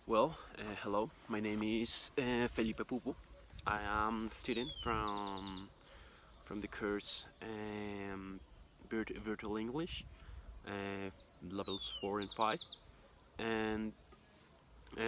Hello. My name is Felipe Pupo. I am a student from the course Virtual English, uh, levels 4 and 5, and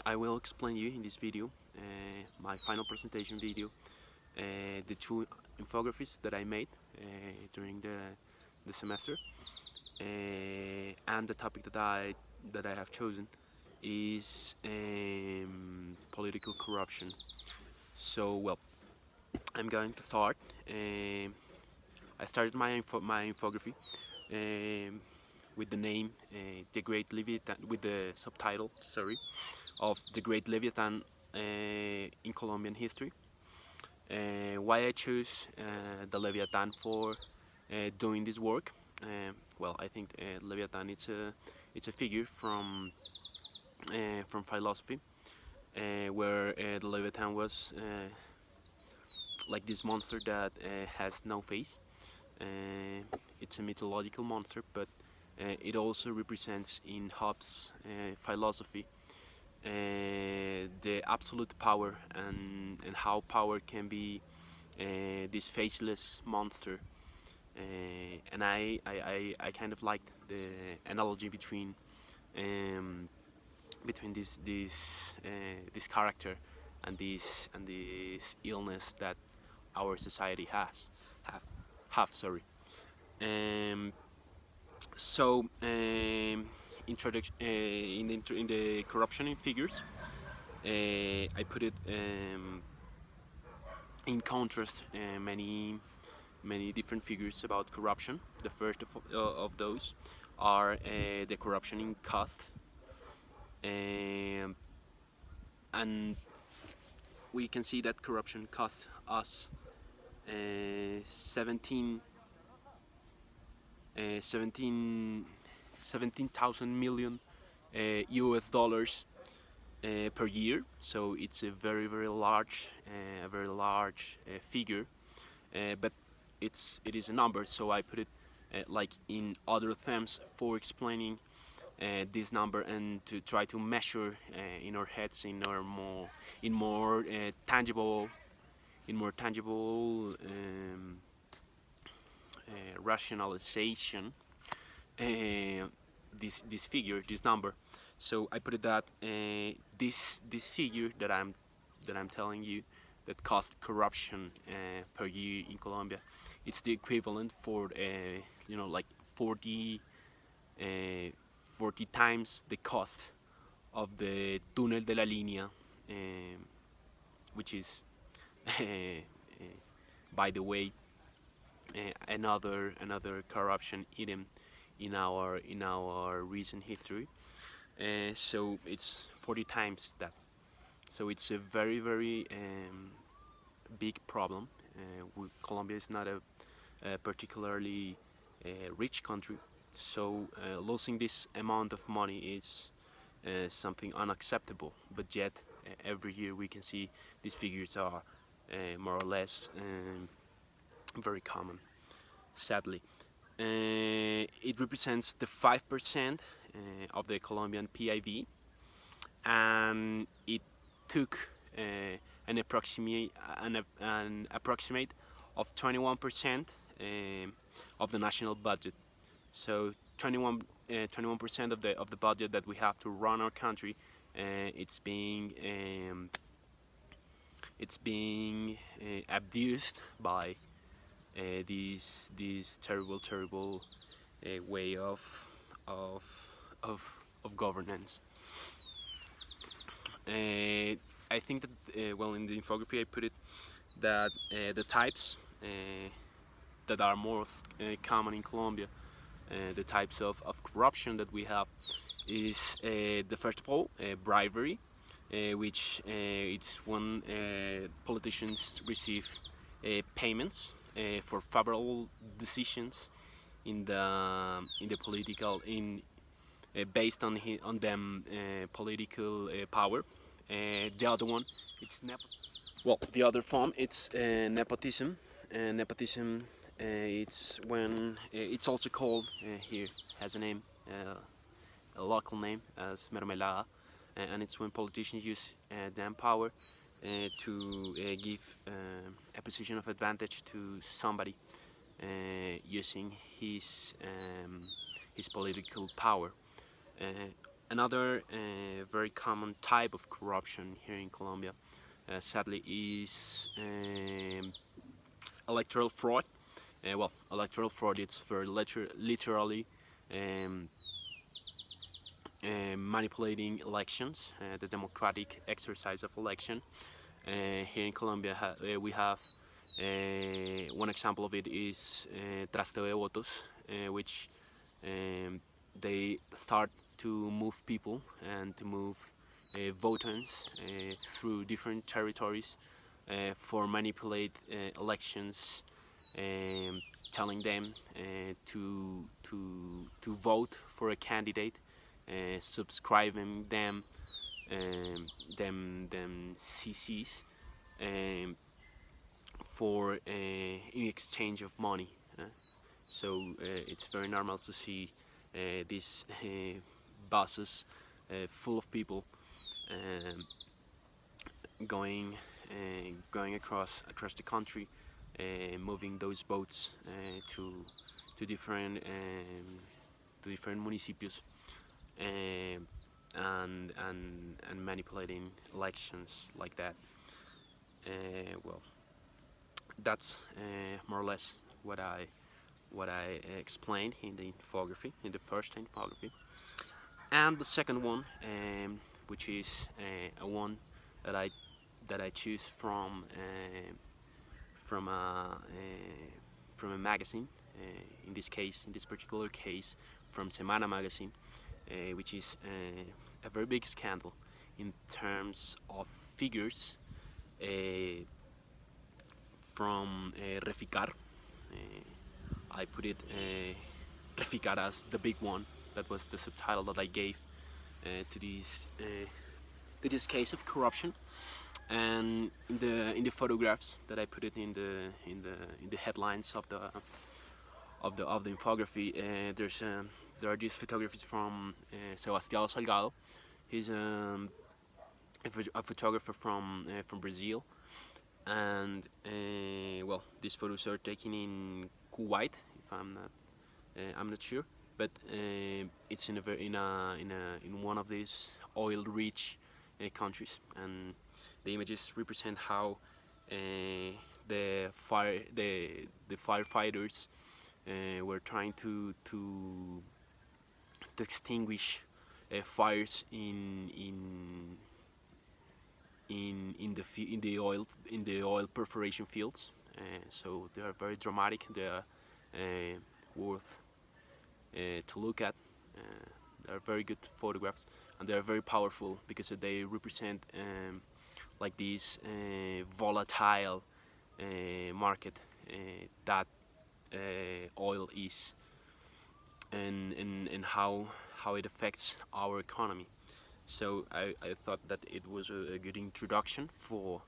I will explain you in this video, my final presentation video, the two infographies that I made during the semester, and the topic that I have chosen is political corruption. So, I'm going to start. I started my infography um, with the name "The Great Leviathan," with the subtitle, sorry, of "The Great Leviathan in Colombian History." Why I choose the Leviathan for doing this work? I think Leviathan it's a figure from philosophy, where the Leviathan was like this monster that has no face. It's a mythological monster, but it also represents in Hobbes' philosophy the absolute power and how power can be this faceless monster. And I kind of liked the analogy um, between this character and this illness that our society have have sorry. Um, so, introduction in the corruption in figures, I put it in contrast many different figures about corruption. The first of those are the corruption in cost, um, and we can see that corruption cost us 17 17,000 million US dollars per year. So it's a very large figure, but it is a number. So I put it like in other terms for explaining this number and to try to measure in our heads in more tangible rationalization this figure, this number. So I put it that this figure that I'm telling you that cost corruption per year in Colombia, it's the equivalent for like 40 uh, 40 times the cost of the Túnel de la Línea, which is by the way another corruption item in our recent history. So it's 40 times that. So it's a very big problem. Colombia is not a particularly rich country, so losing this amount of money is something unacceptable. But yet, every year we can see these figures are more or less very common, sadly. It represents the 5% of the Colombian PIB, and it took an approximate of 21% of the national budget. So 21% of the budget that we have to run our country, it's being abused by this terrible way of of governance. I think that in the infography I put it that the types that are most common in Colombia, the types of corruption that we have is the first of all bribery, which it's when politicians receive payments for favorable decisions in the political in based on them political power. The other one, it's the other form, it's nepotism. Nepotism, it's when it's also called here has a name, a local name as mermelada. and it's when politicians use their power to give a position of advantage to somebody using his political power. Uh, Another very common type of corruption here in Colombia, sadly, is electoral fraud. Well, electoral fraud, it's very literally um, manipulating elections, the democratic exercise of election. Here in Colombia, we have one example of it is trasteo de votos, which um, they start to move people and to move voters through different territories for manipulate elections, telling them to vote for a candidate, subscribing them CCs for in exchange of money. So it's very normal to see these buses full of people um, going across the country, moving those boats to different municipios, and manipulating elections like that. Well, that's more or less what I explained in the infography, in the first infography. And the second one, which is a one that I choose from a magazine. In this particular case, from Semana magazine, which is a very big scandal in terms of figures from Reficar. I put it Reficar as the big one. That was the subtitle that I gave to this case of corruption. And in the photographs that I put it in the headlines of the infography, there are these photographies from Sebastião Salgado. He's a photographer from Brazil, and well, these photos are taken in Kuwait, if I'm not sure, but it's in one of these oil-rich countries, and the images represent how the firefighters were trying to extinguish fires in the oil perforation fields. So they are very dramatic. They are worth to look at. They are very good photographs, and they are very powerful because they represent like this volatile market that oil is, and how it affects our economy. So I thought that it was a good introduction for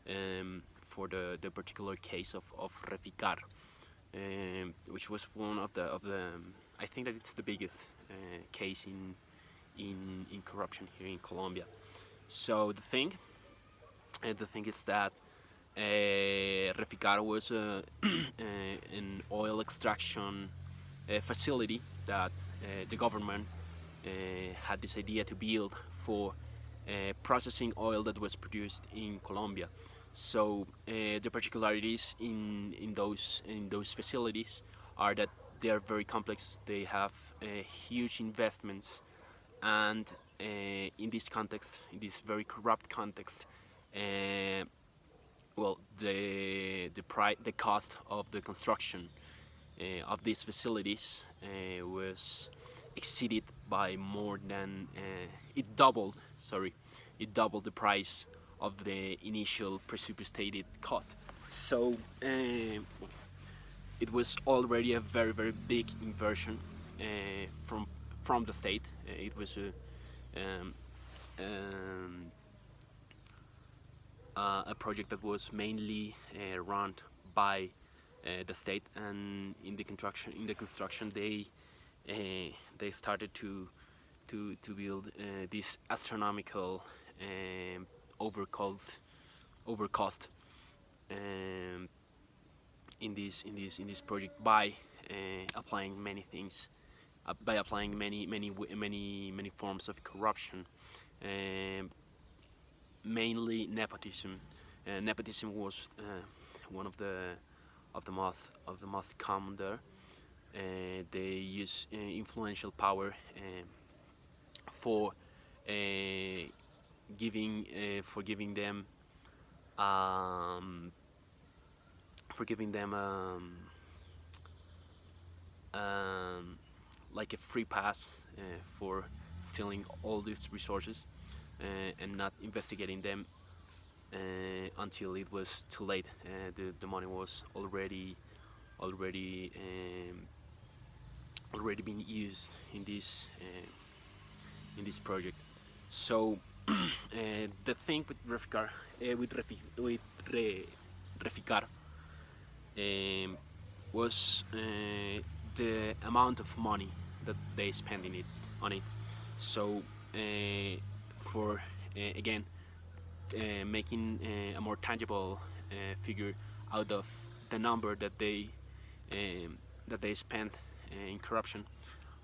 the particular case of Reficar, which was one of the I think that it's the biggest case in corruption here in Colombia. So the thing is that Reficar was an oil extraction facility that the government had this idea to build for processing oil that was produced in Colombia. So the particularities in those facilities are that they are very complex. They have huge investments, and in this context, in this very corrupt context, well, the cost of the construction of these facilities was exceeded by more than it doubled the price of the initial precipitated cost. So it was already a very, very big inversion from the state. It was a project that was mainly run by the state, and in the construction they started to to build this astronomical overcost overcost um, in this project by applying many things, by applying many forms of corruption, um, mainly nepotism. Nepotism was one of the most common there. They use influential power for uh, giving them um, for giving them um, like a free pass for stealing all these resources and not investigating them until it was too late. The money was already already been used in this project. So the thing with Reficar was the amount of money that they spend on it. So for again making a more tangible figure out of the number that they spent in corruption,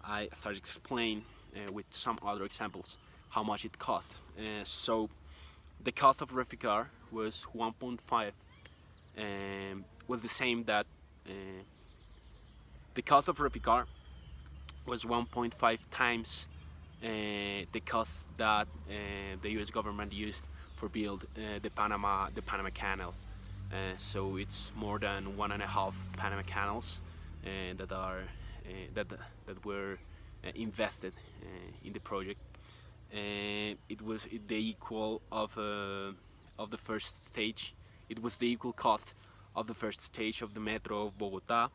I started to explain with some other examples how much it cost. So the cost of Reficar was 1.5, was the same that the cost of Reficar was 1.5 times the cost that the U.S. government used for build the Panama Canal. So it's more than 1.5 Panama canals that are that were invested in the project. It was the equal of the first stage. It was the equal cost of the first stage of the metro of Bogota.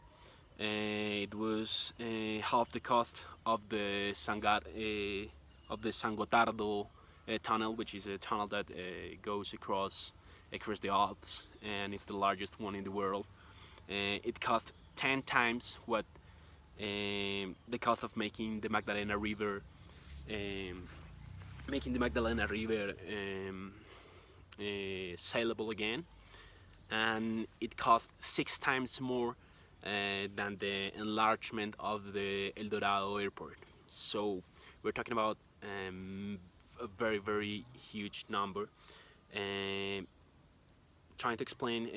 It was half the cost of the San Gotardo tunnel, which is a tunnel that goes across the Alps, and it's the largest one in the world. It cost 10 times what the cost of making the Magdalena River, sailable again, and it cost 6 times more than the enlargement of the El Dorado airport. So we're talking about a very huge number. Trying to explain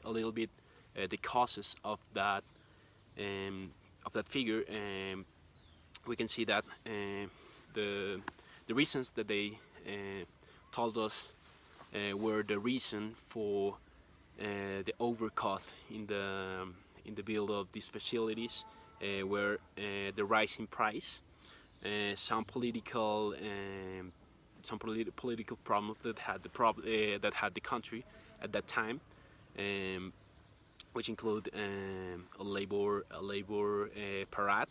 a little bit the causes of that figure, we can see that the reasons that they told us were the reason for the overcost in the build of these facilities, were the rising price, some political problems that had the country at that time, which include a labor parade,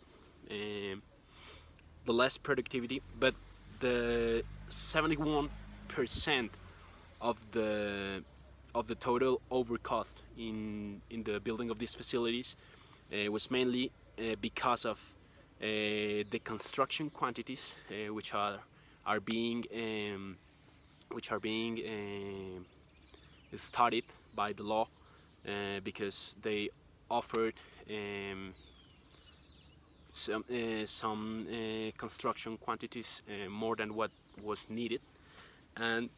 the less productivity, but the 71% of the total overcost in the building of these facilities was mainly because of the construction quantities which are being studied by the law, because they offered some construction quantities more than what was needed, and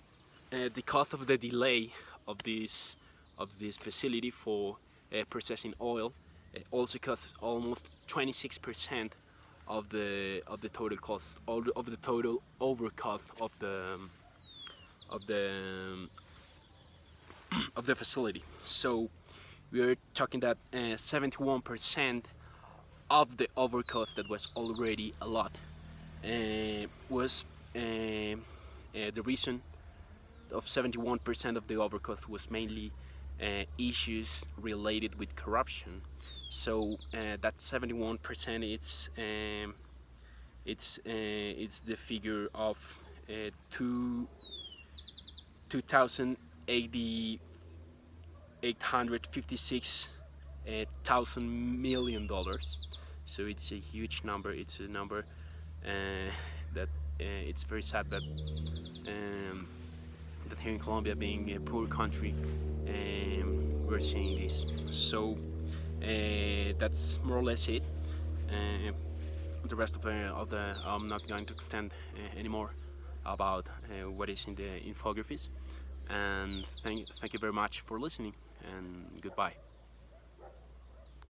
the cost of the delay of this facility for processing oil also costs almost 26% of the total cost, of the total overcost of the facility. So we're talking that 71% of the overcost, that was already a lot, was the reason of 71% of the overcost was mainly issues related with corruption. So that 71%, it's the figure of 2,856,000 million dollars. So it's a huge number. It's a number that it's very sad that here in Colombia, being a poor country, we're seeing this. So that's more or less it. Uh, the rest of the I'm not going to extend anymore about what is in the infographies. And thank you very much for listening, and goodbye.